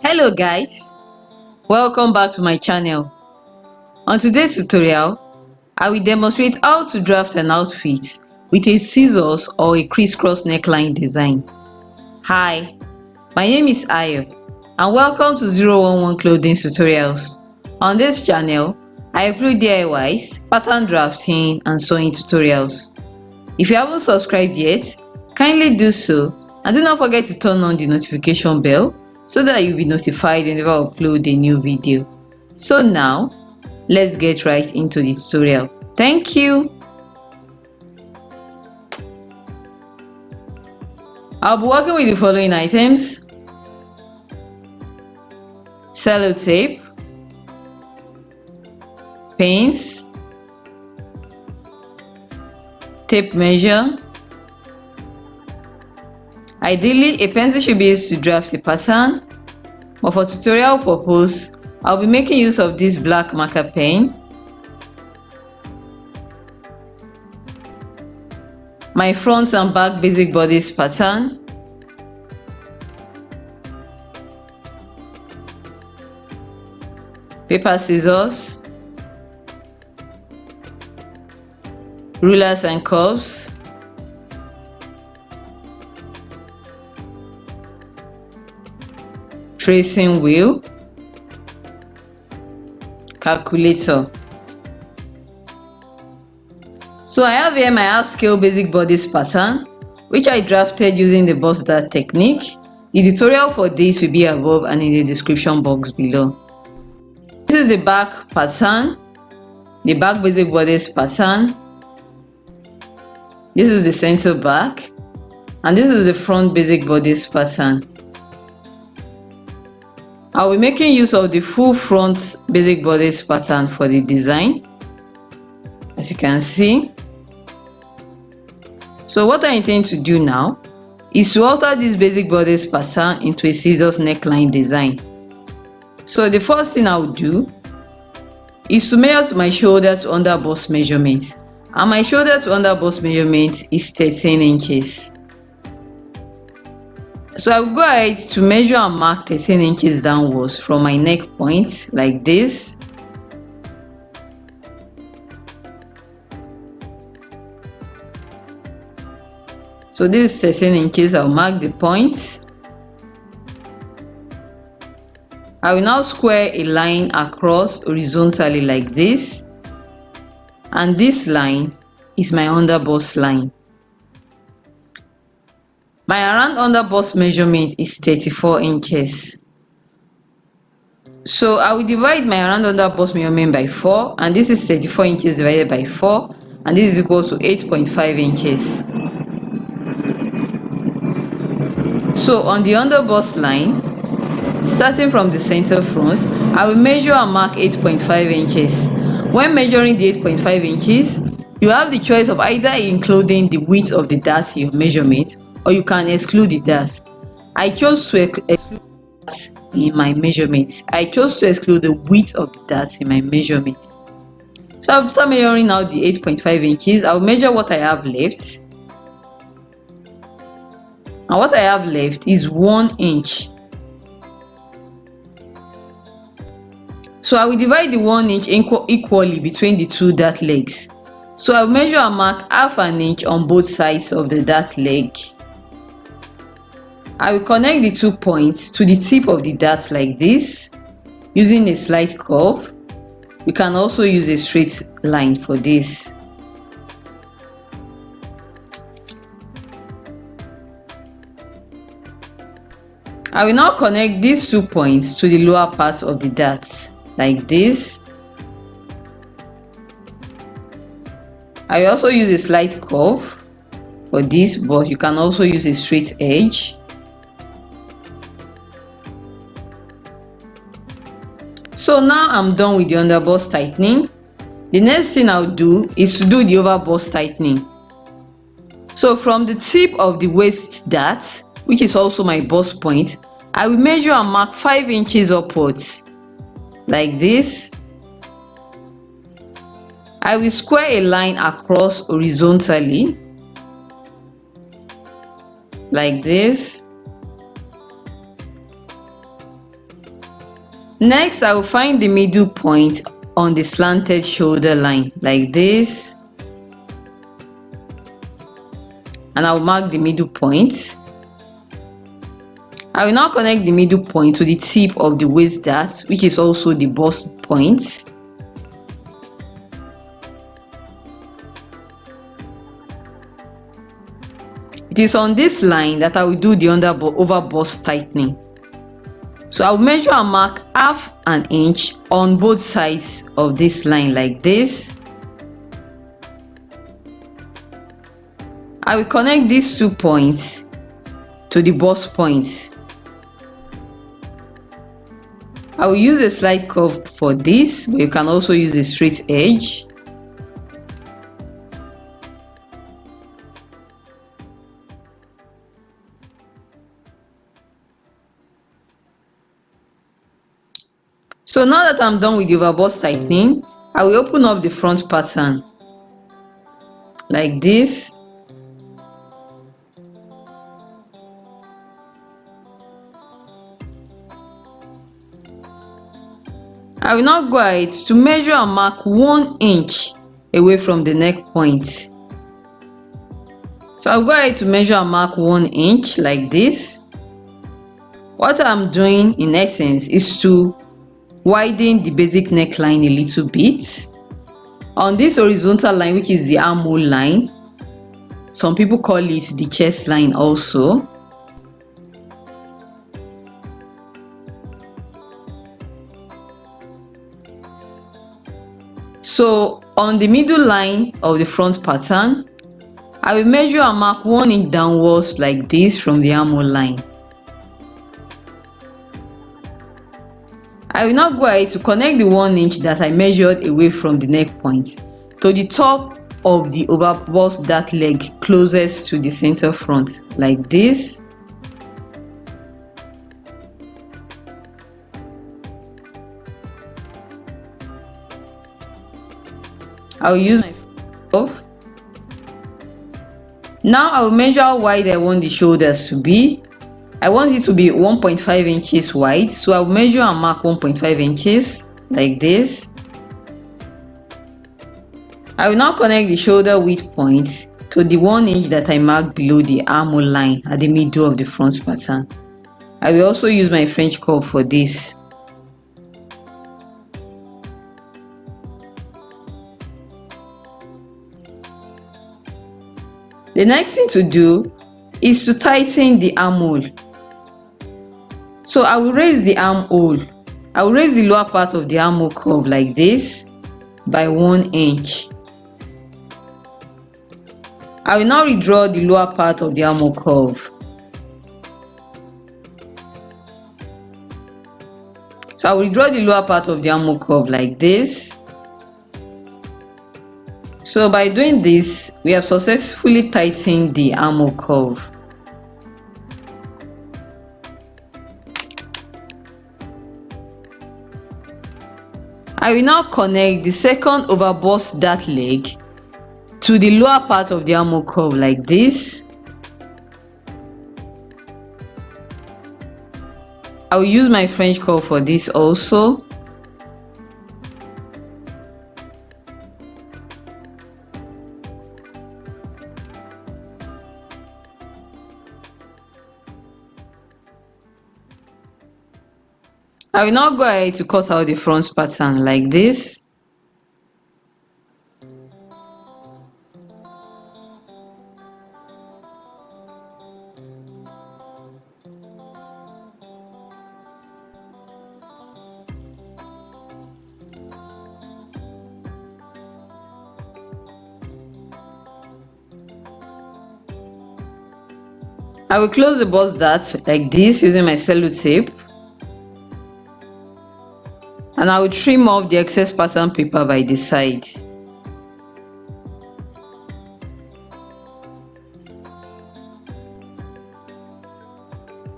Hello guys, welcome back to my channel. On today's tutorial, I will demonstrate how to draft an outfit with a scissors or a crisscross neckline design. Hi, my name is Ayo and welcome to 011 Clothings Tutorials. On this channel, I upload DIYs, pattern drafting and sewing tutorials. If you haven't subscribed yet, kindly do so and do not forget to turn on the notification bell so that you'll be notified whenever I upload a new video. So now, let's get right into the tutorial. Thank you. I'll be working with the following items: sellotape, pins, tape measure. Ideally, a pencil should be used to draft a pattern, but for tutorial purpose, I'll be making use of this black marker pen, my front and back basic bodice pattern, paper scissors, rulers and curves, tracing wheel, calculator. So I have here my half scale basic bodice pattern, which I drafted using the bust dart technique. The tutorial for this will be above and in the description box below. This is the back pattern, the back basic bodice pattern. This is the center back, and this is the front basic bodice pattern. I'll be making use of the full front basic bodice pattern for the design, as you can see. So what I intend to do now is to alter this basic bodice pattern into a scissors neckline design. So the first thing I'll do is to measure my shoulder to underbust measurement, and my shoulder to underbust measurement is 13 inches. So I'll go ahead to measure and mark 13 inches downwards from my neck point like this. So this is 13 inches, I'll mark the point. I will now square a line across horizontally like this, and this line is my underbust line. My around underbust measurement is 34 inches. So I will divide my around underbust measurement by 4, and this is 34 inches divided by 4, and this is equal to 8.5 inches. So on the underbust line, starting from the center front, I will measure and mark 8.5 inches. When measuring the 8.5 inches, you have the choice of either including the width of the dart in your measurement, or you can exclude the dart. I chose to exclude that in my measurement. I chose to exclude the width of the dart in my measurement. So after measuring out the 8.5 inches, I'll measure what I have left. And what I have left is 1 inch. So I will divide the 1 inch equally between the two dart legs. So I'll measure and mark half an inch on both sides of the dart leg. I will connect the 2 points to the tip of the dart like this, using a slight curve. You can also use a straight line for this. I will now connect these 2 points to the lower part of the dart like this. I will also use a slight curve for this, but you can also use a straight edge. So now I'm done with the underbust tightening. The next thing I'll do is to do the overbust tightening. So from the tip of the waist dart, which is also my bust point, I will measure and mark 5 inches upwards like this. I will square a line across horizontally like this. Next, I will find the middle point on the slanted shoulder line like this, and I will mark the middle point. I will now connect the middle point to the tip of the waist dart, which is also the bust point. It is on this line that I will do the overbust tightening. So I will measure and mark half an inch on both sides of this line like this. I will connect these 2 points to the bust points. I will use a slight curve for this, but you can also use a straight edge. So now that I'm done with the overbust tightening, I will open up the front pattern like this. I will now go ahead to measure and mark 1 inch away from the neck point. So I'll go ahead to measure and mark 1 inch like this. What I'm doing in essence is to widen the basic neckline a little bit on this horizontal line, which is the armhole line. Some people call it the chest line also. So on the middle line of the front pattern, I will measure and mark 1 inch downwards like this from the armhole line. I will now go ahead to connect the 1 inch that I measured away from the neck point to the top of the overbust dart leg closest to the center front like this. I will use my curve. Now I will measure how wide I want the shoulders to be. I want it to be 1.5 inches wide, so I will measure and mark 1.5 inches like this. I will now connect the shoulder width point to the 1 inch that I marked below the armhole line at the middle of the front pattern. I will also use my French curve for this. The next thing to do is to tighten the armhole. So I will raise the armhole. I will raise the lower part of the armhole curve like this by 1 inch. I will now redraw the lower part of the armhole curve. So I will redraw the lower part of the armhole curve like this. So by doing this, we have successfully tightened the armhole curve. I will now connect the second overbust dart leg to the lower part of the armhole curve like this. I will use my French curve for this also. I will now go ahead to cut out the front pattern like this. I will close the bust dart like this using my cello tape. And I will trim off the excess pattern paper by the side.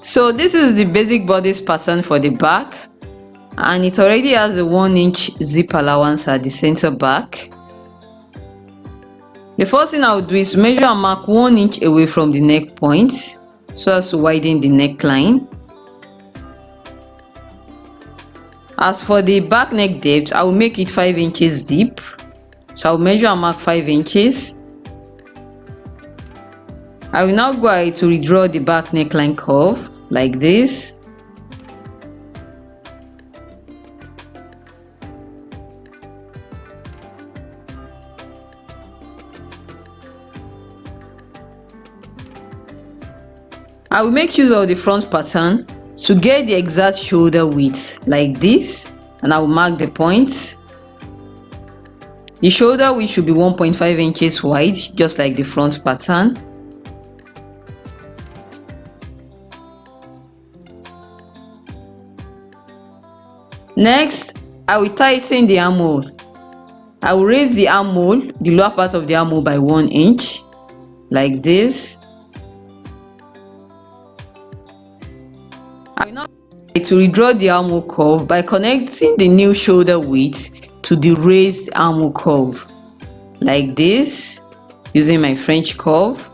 So this is the basic bodice pattern for the back, and it already has a 1-inch zip allowance at the center back. The first thing I will do is measure and mark 1 inch away from the neck point so as to widen the neckline. As for the back neck depth, I will make it 5 inches deep. So I will measure and mark 5 inches. I will now go ahead to redraw the back neckline curve like this. I will make use of the front pattern to get the exact shoulder width like this, and I will mark the points. The shoulder width should be 1.5 inches wide, just like the front pattern. Next, I will tighten the armhole. I will raise the armhole, the lower part of the armhole, by 1 inch like this. I will now to redraw the armhole curve by connecting the new shoulder width to the raised armhole curve like this, using my French curve.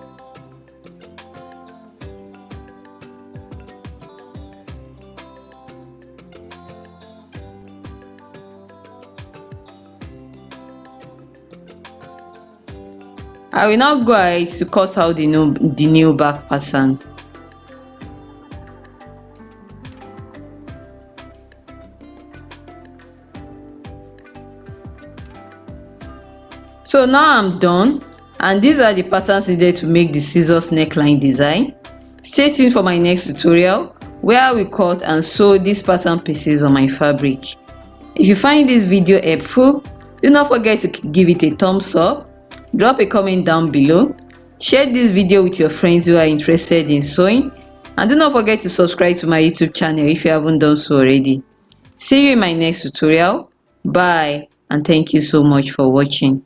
I will now go ahead to cut out the new back pattern. So now I'm done, and these are the patterns needed to make the scissors neckline design. Stay tuned for my next tutorial where I will cut and sew these pattern pieces on my fabric. If you find this video helpful, do not forget to give it a thumbs up, drop a comment down below, share this video with your friends who are interested in sewing, and do not forget to subscribe to my YouTube channel if you haven't done so already. See you in my next tutorial. Bye, and thank you so much for watching.